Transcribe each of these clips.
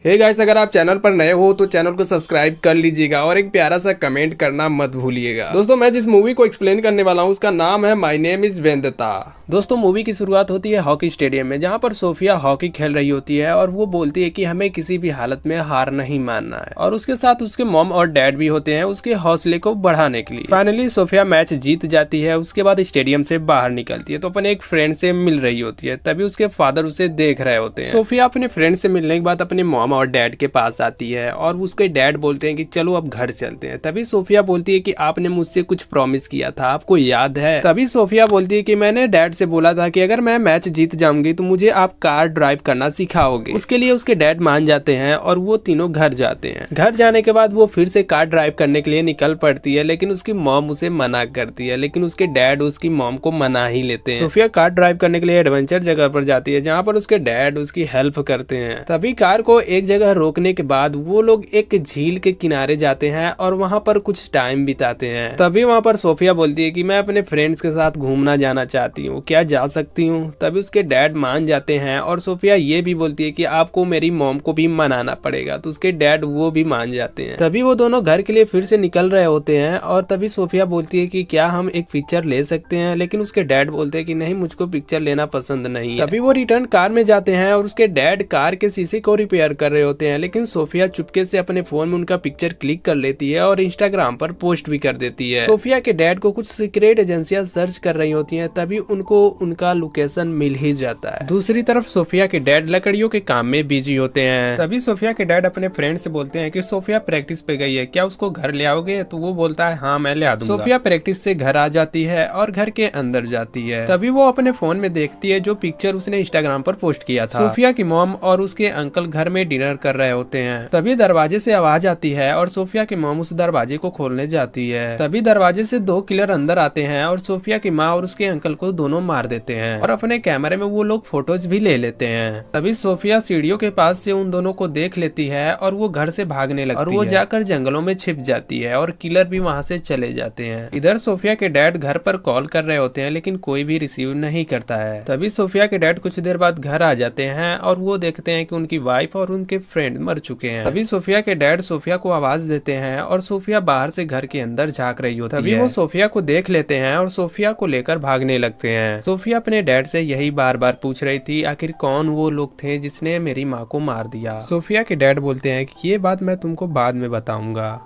Hey guys, अगर आप channel पर नए हो तो चैनल को सब्सक्राइब कर लीजिएगा और एक प्यारा सा कमेंट करना मत भूलिएगा। दोस्तों, मैं जिस मूवी को एक्सप्लेन करने वाला हूँ उसका नाम है माय नेम इज वेंदता। दोस्तों, मूवी की शुरुआत होती है हॉकी स्टेडियम में, जहाँ पर सोफिया हॉकी खेल रही होती है और वो बोलती है कि हमें किसी भी हालत में हार नहीं मानना है। और उसके साथ उसके मॉम और डैड भी होते हैं उसके हौसले को बढ़ाने के लिए। फाइनली सोफिया मैच जीत जाती है। उसके बाद स्टेडियम से बाहर निकलती है तो अपने एक फ्रेंड से मिल रही होती है। तभी उसके फादर उसे देख रहे होते हैं। सोफिया अपने फ्रेंड से मिलने के बाद अपने मॉम और डैड के पास आती है और उसके डैड बोलते हैं कि चलो अब घर चलते हैं। तभी सोफिया बोलती है कि आपने मुझसे कुछ प्रॉमिस किया था, आपको याद है? तभी सोफिया बोलती है कि मैंने डैड से बोला था कि अगर मैं मैच जीत जाऊंगी तो मुझे आप कार ड्राइव करना सिखाओगे। उसके लिए उसके डैड मान जाते हैं और वो तीनों घर जाते हैं। घर जाने के बाद वो फिर से कार ड्राइव करने के लिए निकल पड़ती है, लेकिन उसकी मॉम उसे मना करती है। लेकिन उसके डैड उसकी मॉम को मना ही लेते हैं। सोफिया कार ड्राइव करने के लिए एडवेंचर जगह पर जाती है, जहाँ पर उसके डैड उसकी हेल्प करते हैं। तभी कार को एक जगह रोकने के बाद वो लोग एक झील के किनारे जाते हैं और वहाँ पर कुछ टाइम बिताते हैं। तभी वहाँ पर सोफिया बोलती है कि मैं अपने फ्रेंड्स के साथ घूमना जाना चाहती हूँ, क्या जा सकती हूँ? तभी उसके डैड मान जाते हैं और सोफिया ये भी बोलती है कि आपको मेरी मॉम को भी मनाना पड़ेगा। तो उसके डैड वो भी मान जाते हैं। तभी वो दोनों घर के लिए फिर से निकल रहे होते हैं और तभी सोफिया बोलती है कि क्या हम एक पिक्चर ले सकते हैं? लेकिन उसके डैड बोलते हैं कि नहीं, मुझको पिक्चर लेना पसंद नहीं है। तभी वो रिटर्न कार में जाते हैं और उसके डैड कार के शीशे को रिपेयर कर रहे होते हैं। लेकिन सोफिया चुपके से अपने फोन में उनका पिक्चर क्लिक कर लेती है और इंस्टाग्राम पर पोस्ट भी कर देती है। सोफिया के डैड को कुछ सीक्रेट एजेंसियां सर्च कर रही होती हैं, तभी उनको उनका लोकेशन मिल ही जाता है। दूसरी तरफ सोफिया के डैड लकड़ियों के काम में बिजी होते हैं। तभी सोफिया के डैड अपने फ्रेंड से बोलते हैं कि सोफिया प्रैक्टिस पे गई है, क्या उसको घर ले आओगे? तो वो बोलता है हाँ, मैं ले आ दूंगा। सोफिया प्रैक्टिस से घर आ जाती है और घर के अंदर जाती है। तभी वो अपने फोन में देखती है जो पिक्चर उसने इंस्टाग्राम पर पोस्ट किया था। सोफिया की मॉम और उसके अंकल घर में डिनर कर रहे होते हैं। तभी दरवाजे से आवाज आती है और सोफिया की मॉम उस दरवाजे को खोलने जाती है। तभी दरवाजे से दो किलर अंदर आते हैं और सोफिया की माँ और उसके अंकल को दोनों मार देते हैं और अपने कैमरे में वो लोग फोटोज भी ले लेते हैं। तभी सोफिया सीढ़ियों के पास से उन दोनों को देख लेती है और वो घर से भागने लगती है और वो जाकर जंगलों में छिप जाती है और किलर भी वहाँ से चले जाते हैं। इधर सोफिया के डैड घर पर कॉल कर रहे होते हैं, लेकिन कोई भी रिसीव नहीं करता है। तभी सोफिया के डैड कुछ देर बाद घर आ जाते हैं और वो देखते हैं कि उनकी वाइफ और उनके फ्रेंड मर चुके हैं। तभी सोफिया के डैड सोफिया को आवाज देते हैं और सोफिया बाहर से घर के अंदर झांक रही होती है। तभी वो सोफिया को देख लेते हैं और सोफिया को लेकर भागने लगते हैं। सोफिया अपने डैड से यही बार बार पूछ रही थी आखिर कौन वो लोग थे जिसने मेरी माँ को मार दिया। सोफिया के डैड बोलते हैं कि ये बात मैं तुमको बाद में बताऊंगा।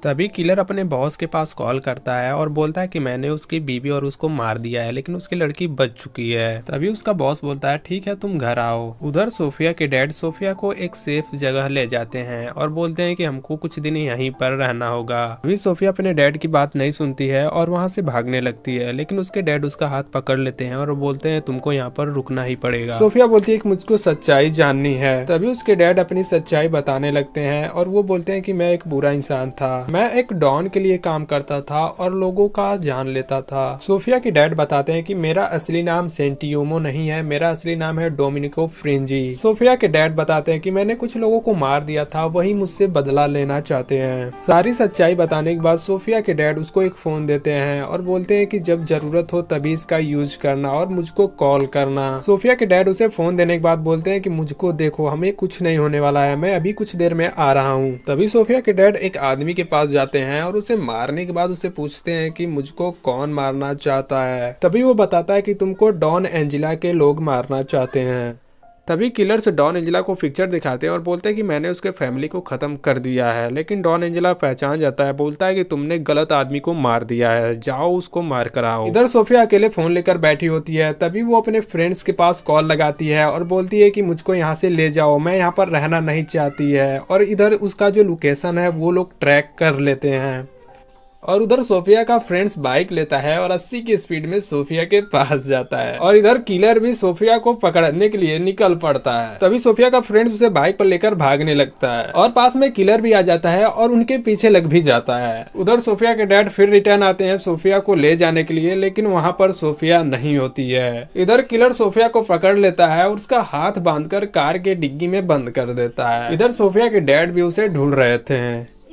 तभी किलर अपने बॉस के पास कॉल करता है और बोलता है कि मैंने उसकी बीवी और उसको मार दिया है, लेकिन उसकी लड़की बच चुकी है। तभी उसका बॉस बोलता है ठीक है, तुम घर आओ। उधर सोफिया के डैड सोफिया को एक सेफ जगह ले जाते हैं और बोलते हैं कि हमको कुछ दिन यहीं पर रहना होगा। अभी सोफिया अपने डैड की बात नहीं सुनती है और वहाँ से भागने लगती है, लेकिन उसके डैड उसका हाथ पकड़ लेते हैं और बोलते हैं तुमको यहाँ पर रुकना ही पड़ेगा। सोफिया बोलती है कि मुझको सच्चाई जाननी है। तभी उसके डैड अपनी सच्चाई बताने लगते हैं और वो बोलते हैं कि मैं एक बुरा इंसान था, मैं एक डॉन के लिए काम करता था और लोगों का जान लेता था। सोफिया के डैड बताते हैं कि मेरा असली नाम सेंटियोमो नहीं है, मेरा असली नाम है डोमिनिको फ्रिंजी। सोफिया के डैड बताते हैं कि मैंने कुछ लोगों को मार दिया था, वही मुझसे बदला लेना चाहते हैं। सारी सच्चाई बताने के बाद सोफिया के डैड उसको एक फोन देते हैं और बोलते हैं कि जब जरूरत हो तभी इसका यूज करना और मुझको कॉल करना। सोफिया के डैड उसे फोन देने के बाद बोलते हैं कि मुझको देखो, हमें कुछ नहीं होने वाला है, मैं अभी कुछ देर में आ रहा हूँ। तभी सोफिया के डैड एक आदमी के पास जाते हैं और उसे मारने के बाद उसे पूछते हैं कि मुझको कौन मारना चाहता है। तभी वो बताता है कि तुमको डॉन एंजिला के लोग मारना चाहते हैं। तभी किलर्स डॉन एंजिला को पिक्चर दिखाते हैं और बोलते हैं कि मैंने उसके फैमिली को खत्म कर दिया है। लेकिन डॉन एंजिला पहचान जाता है, बोलता है कि तुमने गलत आदमी को मार दिया है, जाओ उसको मार कर आओ। इधर सोफिया अकेले फोन लेकर बैठी होती है। तभी वो अपने फ्रेंड्स के पास कॉल लगाती है और बोलती है कि मुझको यहाँ से ले जाओ, मैं यहाँ पर रहना नहीं चाहती है। और इधर उसका जो लोकेशन है वो लोग ट्रैक कर लेते हैं और उधर सोफिया का फ्रेंड्स बाइक लेता है और 80 की स्पीड में सोफिया के पास जाता है और इधर किलर भी सोफिया को पकड़ने के लिए निकल पड़ता है। तभी सोफिया का फ्रेंड्स उसे बाइक पर लेकर भागने लगता है और पास में किलर भी आ जाता है और उनके पीछे लग भी जाता है। उधर सोफिया के डैड फिर रिटर्न आते हैं सोफिया को ले जाने के लिए, लेकिन वहाँ पर सोफिया नहीं होती है। इधर किलर सोफिया को पकड़ लेता है और उसका हाथ बांधकर कार के डिग्गी में बंद कर देता है। इधर सोफिया के डैड भी उसे ढूंढ रहे थे।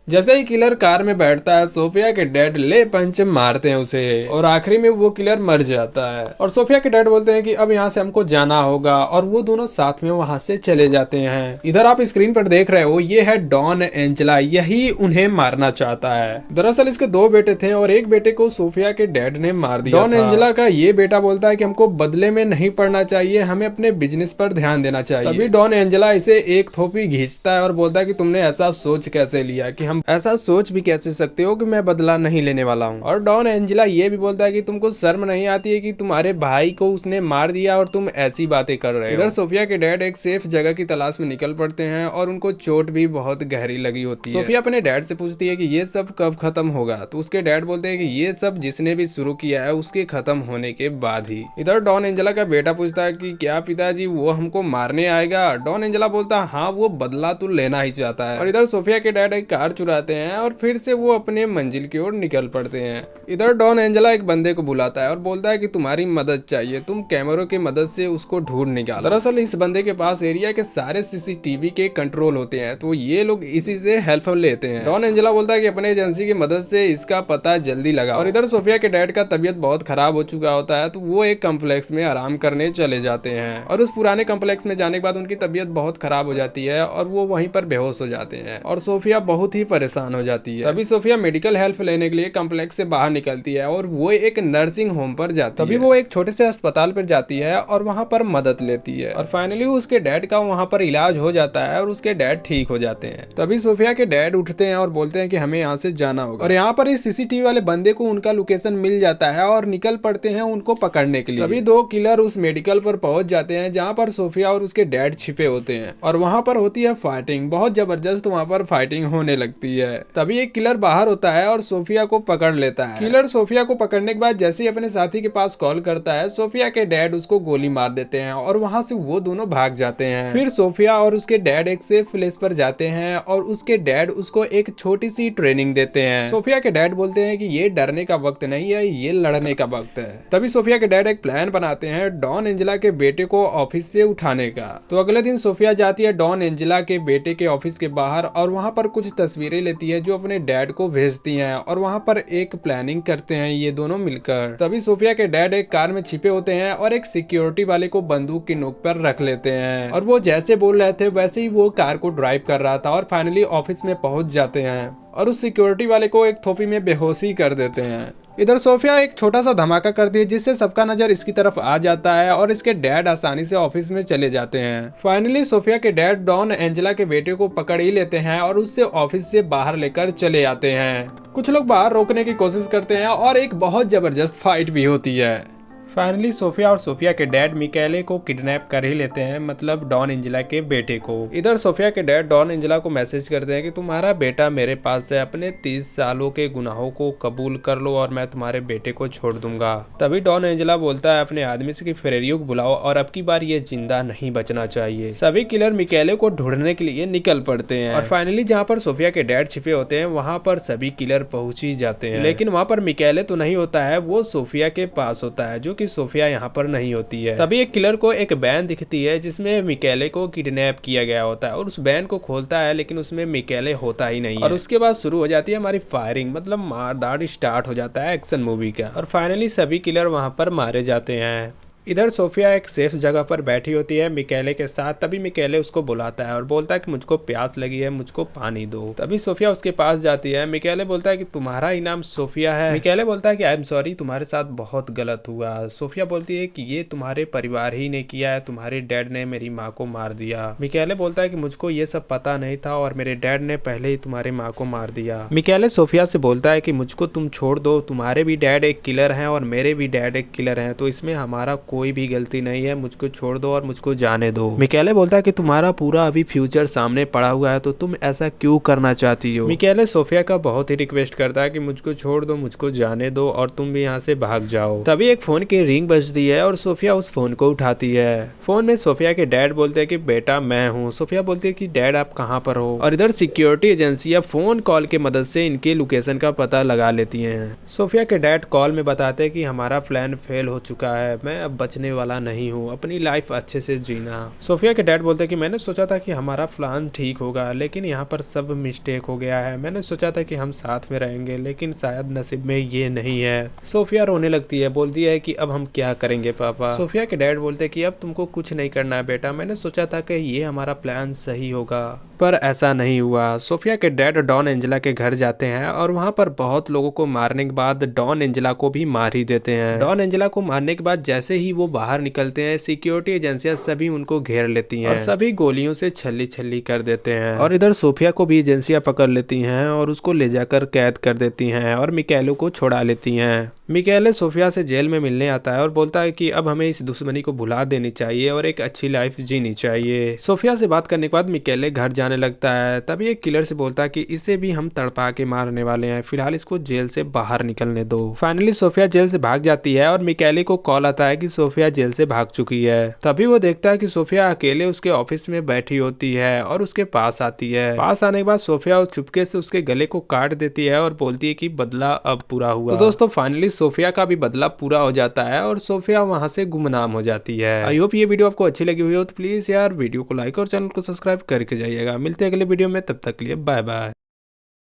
जैसे ही किलर कार में बैठता है, सोफिया के डैड ले पंच मारते हैं उसे और आखिरी में वो किलर मर जाता है। और सोफिया के डैड बोलते हैं कि अब यहाँ से हमको जाना होगा और वो दोनों साथ में वहाँ से चले जाते हैं। इधर आप स्क्रीन पर देख रहे हो, ये है डॉन एंजेला, यही उन्हें मारना चाहता है। दरअसल इसके दो बेटे थे और एक बेटे को सोफिया के डैड ने मार दिया। डॉन एंजेला का ये बेटा बोलता है कि हमको बदले में नहीं पड़ना चाहिए, हमें अपने बिजनेस पर ध्यान देना चाहिए। तभी डॉन एंजेला इसे एक थोपी खींचता है और बोलता है कि तुमने ऐसा सोच कैसे लिया, कि हम ऐसा सोच भी कैसे सकते हो कि मैं बदला नहीं लेने वाला हूँ। और डॉन एंजेला ये भी बोलता है कि तुमको शर्म नहीं आती है कि तुम्हारे भाई को उसने मार दिया और तुम ऐसी बातें कर रहे हो। इधर सोफिया के डैड एक सेफ जगह की तलाश में निकल पड़ते हैं और उनको चोट भी बहुत गहरी लगी होती है। सोफिया अपने डैड से पूछती है कि ये सब कब खत्म होगा, तो उसके डैड बोलते हैं कि ये सब जिसने भी शुरू किया है उसके खत्म होने के बाद ही। इधर डॉन एंजेला का बेटा पूछता है कि क्या पिताजी वो हमको मारने आएगा। डॉन एंजेला बोलता है हाँ, वो बदला तो लेना ही चाहता है। और इधर सोफिया के डैड एक कार चुराते हैं और फिर से वो अपने मंजिल की ओर निकल पड़ते हैं। इधर डॉन एंजेला एक बंदे को बुलाता है और बोलता है कि तुम्हारी मदद चाहिए, तुम कैमरों की मदद से उसको ढूंढ निकालो। दरअसल इस बंदे के पास एरिया के सारे सीसीटीवी के कंट्रोल होते हैं, तो ये लोग इसी से हेल्प लेते हैं। डॉन एंजेला बोलता है कि अपने एजेंसी की मदद से इसका पता जल्दी लगा। और इधर सोफिया के डैड का तबीयत बहुत खराब हो चुका होता है, तो वो एक कम्प्लेक्स में आराम करने चले जाते हैं। और उस पुराने कम्प्लेक्स में जाने के बाद उनकी तबीयत बहुत खराब हो जाती है और वो वहीं पर बेहोश हो जाते हैं और सोफिया बहुत ही परेशान हो जाती है। तभी सोफिया मेडिकल हेल्प लेने के लिए कॉम्प्लेक्स से बाहर निकलती है और वो एक नर्सिंग होम पर जाती है। तभी वो एक छोटे से अस्पताल पर जाती है और वहां पर मदद लेती है और फाइनली उसके डैड का वहां पर इलाज हो जाता है और उसके डैड ठीक हो जाते हैं। तभी सोफिया के डैड उठते हैं और बोलते हैं कि हमें यहाँ से जाना होगा। और यहाँ पर इस सीसीटीवी वाले बंदे को उनका लोकेशन मिल जाता है और निकल पड़ते हैं उनको पकड़ने के लिए। तभी दो किलर उस मेडिकल पर पहुंच जाते हैं जहाँ पर सोफिया और उसके डैड छिपे होते हैं और वहां पर होती है फाइटिंग, बहुत जबरदस्त वहां पर फाइटिंग होने लगती है। तभी एक किलर बाहर होता है और सोफिया को पकड़ लेता है। किलर सोफिया को पकड़ने के बाद जैसे ही अपने साथी के पास कॉल करता है, सोफिया के डैड उसको गोली मार देते हैं और वहां से वो दोनों भाग जाते हैं। फिर सोफिया और उसके डैड एक सेफ प्लेस पर जाते हैं और उसके डैड उसको एक छोटी सी ट्रेनिंग देते हैं। सोफिया के डैड बोलते हैं कि ये डरने का वक्त नहीं है, ये लड़ने का वक्त है। तभी सोफिया के डैड एक प्लान बनाते हैं डॉन एंजेला के बेटे को ऑफिस से उठाने का। तो अगले दिन सोफिया जाती है डॉन एंजेला के बेटे के ऑफिस के बाहर और वहां पर कुछ तस्वीरें लेती है जो अपने डैड को भेजती हैं और वहां पर एक प्लानिंग करते हैं ये दोनों मिलकर। तभी सोफिया के डैड एक कार में छिपे होते हैं और एक सिक्योरिटी वाले को बंदूक की नोक पर रख लेते हैं और वो जैसे बोल रहे थे वैसे ही वो कार को ड्राइव कर रहा था और फाइनली ऑफिस में पहुंच जाते हैं और उस सिक्योरिटी वाले को एक थोपी में बेहोशी कर देते हैं। इधर सोफिया एक छोटा सा धमाका करती है जिससे सबका नजर इसकी तरफ आ जाता है और इसके डैड आसानी से ऑफिस में चले जाते हैं। फाइनली सोफिया के डैड डॉन एंजेला के बेटे को पकड़ ही लेते हैं और उससे ऑफिस से बाहर लेकर चले आते हैं। कुछ लोग बाहर रोकने की कोशिश करते हैं और एक बहुत जबरदस्त फाइट भी होती है। फाइनली सोफिया और सोफिया के डैड मिकेले को किडनैप कर ही लेते हैं, मतलब डॉन एंजेला के बेटे को। इधर सोफिया के डैड डॉन एंजेला को मैसेज करते हैं कि तुम्हारा बेटा मेरे पास है, अपने 30 सालों के गुनाहों को कबूल कर लो और मैं तुम्हारे बेटे को छोड़ दूंगा। तभी डॉन एंजेला बोलता है अपने आदमी से कि फेरेरियो को बुलाओ और अब की बार ये जिंदा नहीं बचना चाहिए। सभी किलर मिकेले को ढूंढने के लिए निकल पड़ते हैं और फाइनली जहाँ पर सोफिया के डैड छिपे होते हैं वहां पर सभी किलर पहुंच ही जाते हैं, लेकिन वहां पर मिकेले तो नहीं होता है, वो सोफिया के पास होता है जो कि सोफिया यहाँ पर नहीं होती है। तभी एक किलर को एक वैन दिखती है जिसमें मिकेले को किडनैप किया गया होता है और उस वैन को खोलता है लेकिन उसमें मिकेले होता ही नहीं है। और उसके बाद शुरू हो जाती है हमारी फायरिंग, मतलब मारदार स्टार्ट हो जाता है एक्शन मूवी का और फाइनली सभी किलर वहां पर मारे जाते हैं। इधर सोफिया एक सेफ जगह पर बैठी होती है मिकेले के साथ। तभी मिकेले उसको बुलाता है और बोलता है कि मुझको प्यास लगी है, मुझको पानी दो। तभी सोफिया उसके पास जाती है। मिकेले बोलता है कि तुम्हारा ही नाम सोफिया है। मिकेले बोलता है कि आई एम सॉरी, तुम्हारे साथ बहुत गलत हुआ। सोफिया बोलती है कि ये तुम्हारे परिवार ही ने किया है, तुम्हारे डैड ने मेरी माँ को मार दिया। मिकेले बोलता है कि मुझको ये सब पता नहीं था और मेरे डैड ने पहले ही तुम्हारी माँ को मार दिया। मिकेले सोफिया से बोलता है कि मुझको तुम छोड़ दो, तुम्हारे भी डैड एक किलर हैं और मेरे भी डैड एक किलर हैं, तो इसमें हमारा कोई भी गलती नहीं है, मुझको छोड़ दो और मुझको जाने दो। मिकेले बोलता है कि तुम्हारा पूरा अभी फ्यूचर सामने पड़ा हुआ है, तो तुम ऐसा क्यों करना चाहती हो। मिकेले सोफिया का बहुत ही रिक्वेस्ट करता है कि मुझको छोड़ दो, मुझको जाने दो और तुम भी यहाँ से भाग जाओ। तभी एक फोन की रिंग बजती है और सोफिया उस फोन को उठाती है। फोन में सोफिया के डैड बोलते हैं कि बेटा मैं हूँ। सोफिया बोलती है कि डैड आप कहाँ पर हो। और इधर सिक्योरिटी एजेंसियां फोन कॉल के मदद से इनके लोकेशन का पता लगा लेती हैं। सोफिया के डैड कॉल में बताते हैं कि हमारा प्लान फेल हो चुका है, मैं अब बचने वाला नहीं हूँ, अपनी लाइफ अच्छे से जीना। सोफिया के डैड बोलते कि मैंने सोचा था कि हमारा प्लान ठीक होगा, लेकिन यहाँ पर सब मिस्टेक हो गया है। मैंने सोचा था कि हम साथ में रहेंगे, लेकिन शायद नसीब में ये नहीं है। सोफिया रोने लगती है, बोलती है कि अब हम क्या करेंगे पापा। सोफिया के डैड बोलते कि अब तुमको कुछ नहीं करना है बेटा, मैंने सोचा था कि ये हमारा प्लान सही होगा, पर ऐसा नहीं हुआ। सोफिया के डैड डॉन एंजेला के घर जाते हैं और वहाँ पर बहुत लोगों को मारने के बाद डॉन एंजेला को भी मार ही देते हैं। डॉन एंजेला को मारने के बाद जैसे ही वो बाहर निकलते हैं, सिक्योरिटी एजेंसियां सभी उनको घेर लेती हैं और सभी गोलियों से छल्ली छल्ली कर देते हैं। और इधर सोफिया को भी एजेंसियां पकड़ लेती हैं और उसको ले जाकर कैद कर देती हैं और मिकेलो को छुड़ा लेती हैं। मिकेले सोफिया से जेल में मिलने आता है और बोलता है कि अब हमें इस दुश्मनी को भुला देनी चाहिए और एक अच्छी लाइफ जीनी चाहिए। सोफिया से बात करने के बाद मिकेले घर जाने लगता है। तभी एक किलर से बोलता है कि इसे भी हम तड़पा के मारने वाले हैं, फिलहाल इसको जेल से बाहर निकलने दो। फाइनली सोफिया जेल से भाग जाती है और मिकेले को कॉल आता है कि सोफिया जेल से भाग चुकी है। तभी वो देखता है कि सोफिया अकेले उसके ऑफिस में बैठी होती है और उसके पास आती है। पास आने के बाद सोफिया चुपके से उसके गले को काट देती है और बोलती है कि बदला अब पूरा हुआ। तो दोस्तों फाइनली सोफिया का भी बदला पूरा हो जाता है और सोफिया वहां से गुमनाम हो जाती है। आई होप ये वीडियो आपको अच्छी लगी हुई हो, तो प्लीज यार वीडियो को लाइक और चैनल को सब्सक्राइब करके जाइएगा। मिलते हैं अगले वीडियो में, तब तक के लिए बाय बाय।